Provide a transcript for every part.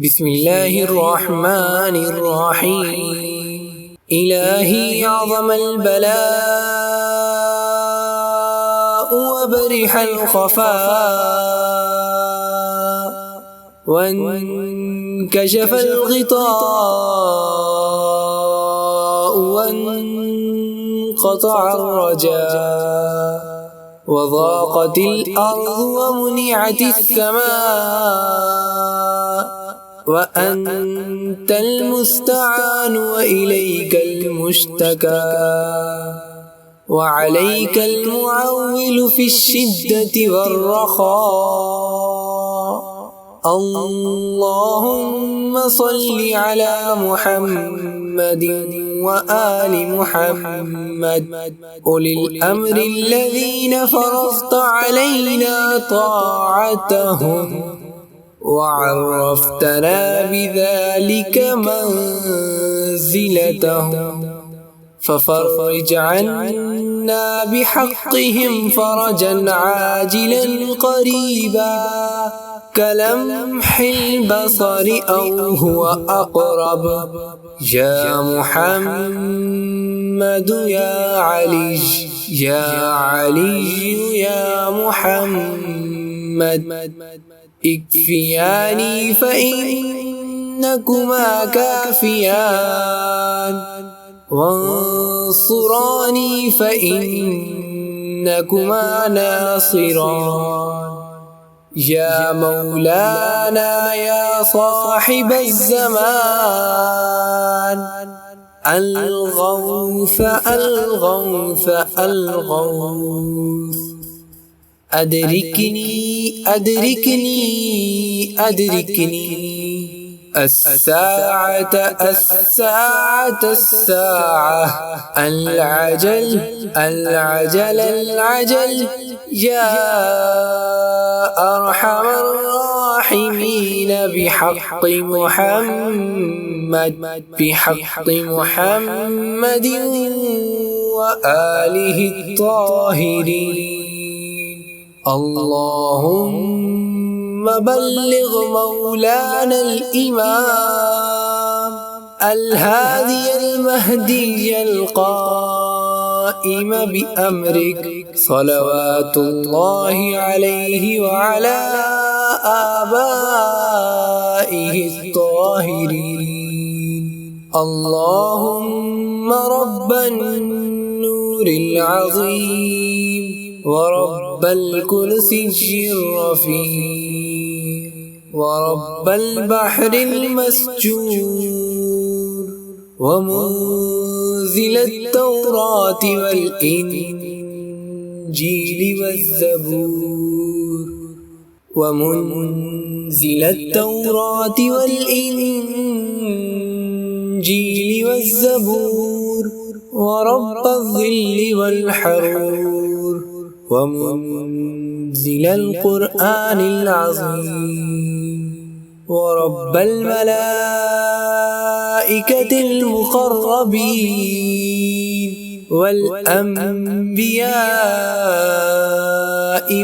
بسم الله الرحمن الرحيم. إلهي عظم البلاء وبرح الخفاء وانكشف الغطاء وانقطع الرجاء وضاقت الأرض ومنعت السماء وأنت المستعان وإليك المشتكى وعليك المعول في الشدة والرخاء. اللهم صل على محمد وآل محمد أولي الأمر الذين فرضت علينا طاعتهم وعرفتنا بذلك منزلتهم، ففرج عنا بحقهم فرجا عاجلا قريبا كلمح البصر أو هو أقرب. يا محمد يا علي يا علي يا محمد اكفياني فإنكما كافيان وانصراني فإنكما ناصران. يا مولانا يا صاحب الزمان الغوث الغوث الغوث، أدركني أدركني أدركني الساعة الساعة الساعة، العجل العجل العجل يا أرحم الراحمين بحق محمد بحق محمد وآله الطاهرين. اللهم بلغ مولانا الإمام الهادي المهدي القائم بأمرك صلوات الله عليه وعلى آبائه الطاهرين. اللهم رب النور العظيم ورب الكرسي الرفيع ورب البحر المسجور ومنزل التوراة والإنجيل والزبور ومنزل التوراة والإنجيل والزبور ورب الظل والحرور ومنزل القرآن العظيم ورب الملائكة المقربين والأنبياء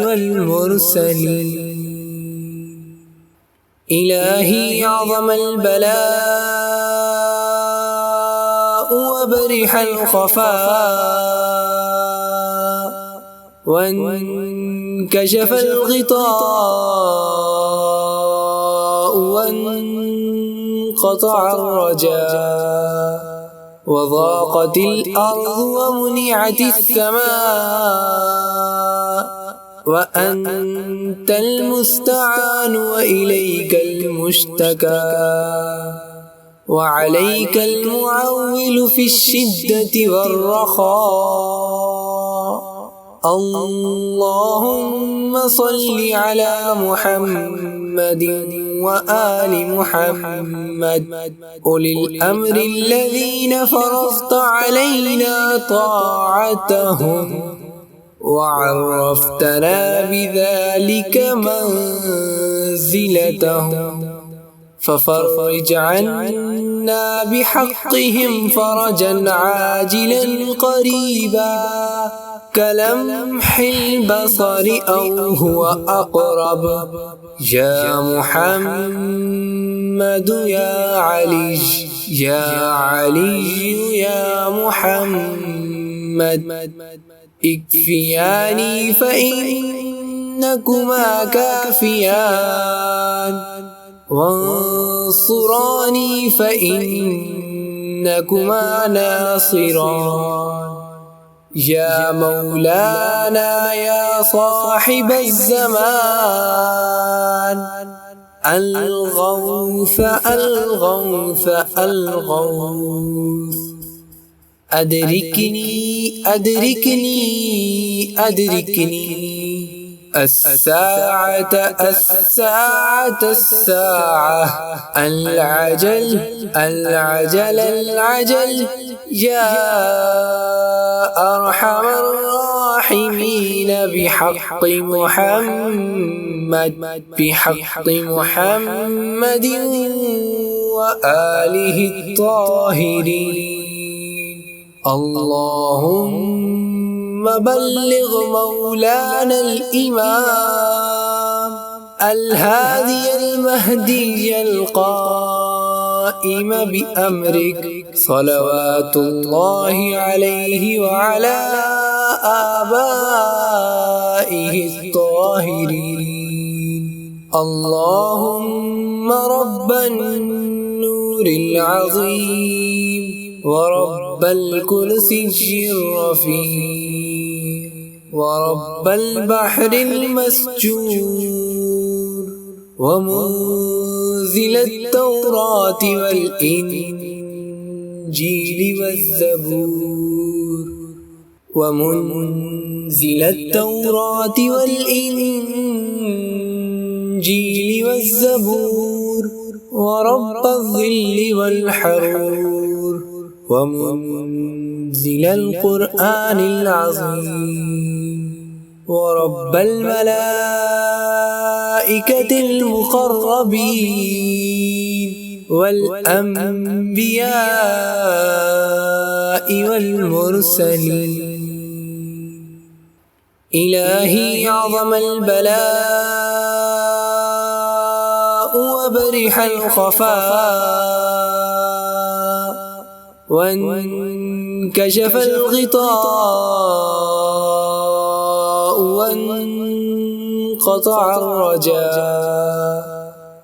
والمرسلين. إلهي عظم البلاء وبرح الخفاء وانكشف الغطاء وانقطع الرجاء وضاقت الأرض ومنعت السماء وأنت المستعان وإليك المشتكى وعليك المعول في الشدة والرخاء. اللهم صل على محمد وآل محمد أولي الأمر الذين فرضت علينا طاعتهم وعرفتنا بذلك منزلتهم، ففرج عنا بحقهم فرجا عاجلا قريبا كلمح البصر أو هو أقرب. يا محمد يا علي، يا علي يا محمد، اكفياني فإنكما كافيان، وانصراني فإنكما ناصران. يا مولانا يا صاحب الزمان، الغوث الغوث الغوث. أدركني أدركني أدركني، الساعة الساعة الساعة، العجل العجل العجل. يا أرحم الراحمين بحق محمد، بحق محمد وآله الطاهرين. اللهم بلغ مولانا الإمام الهادي المهدي القائم بأمرك، صلوات الله عليه وعلى آبائه الطاهرين. اللهم رب النور العظيم، ورب الكرسي الرفيع، ورب البحر المسجور، ومنزل التوراة والإنجيل والزبور، ومنزل التوراة والإنجيل والزبور، ورب الظل والحرور، ومنزل القرآن العظيم، ورب الملائكة المقربين، والأنبياء والمرسلين. إلهي عظم البلاء وبرح الخفاء، وانكشف الغطاء، وانقطع الرجاء،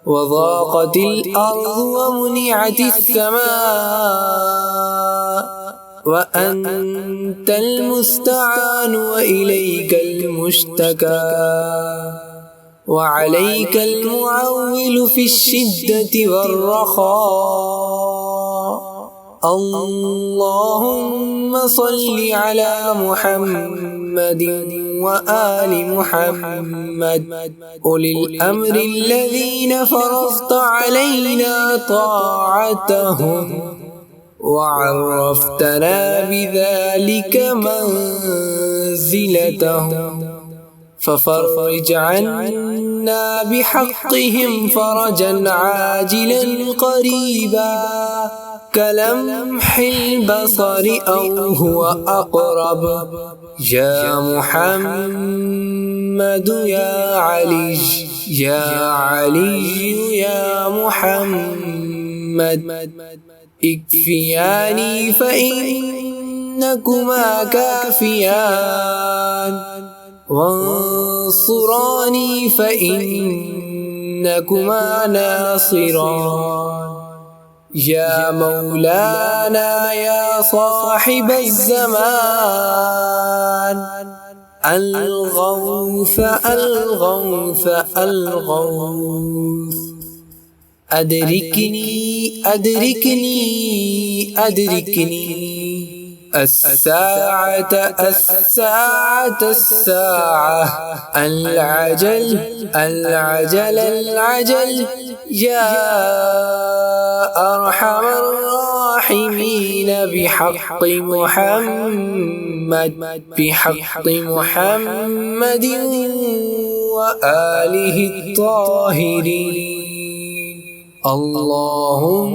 وضاقت الأرض ومنعت السماء، وأنت المستعان وإليك المشتكى، وعليك المعول في الشدة والرخاء. اللهم صل على محمد وآل محمد، أولي الأمر الذين فرضت علينا طاعتهم، وعرفتنا بذلك منزلتهم، ففرج عنا بحقهم فرجا عاجلا قريبا، كلمح البصر أو هو أقرب. يا محمد يا علي، يا علي يا محمد، اكفياني فإنكما كافيان، وانصراني فإنكما ناصران. يا مولانا يا صاحب الزمان، الغوث الغوث الغوث. أدركني أدركني أدركني، الساعة الساعة الساعة، العجل العجل العجل. يا أرحم الراحمين بحق محمد، بحق محمد وآله الطاهرين. اللهم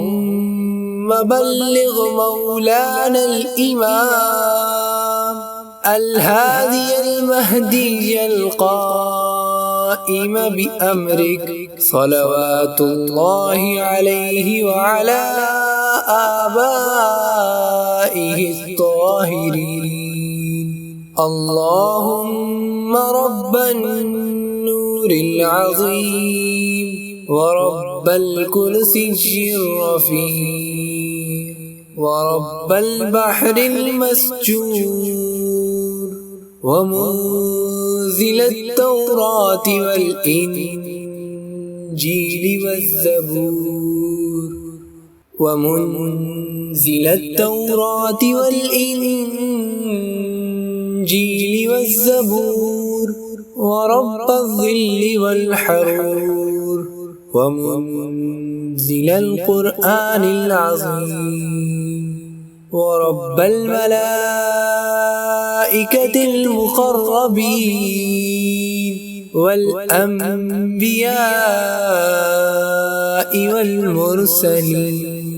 بلغ مولانا الإمام الهادي المهدي القائم بأمرك صلوات الله عليه وعلى آبائه الطاهرين. اللهم رب النور العظيم ورب الكرسي الرفيع ورب البحر المسجور ومنزل التوراة والإنجيل والزبور ومنزل التوراة والإنجيل والزبور ورب الظل والحرور ومنزل القرآن العظيم ورب الملائكة المقربين والأنبياء والمرسلين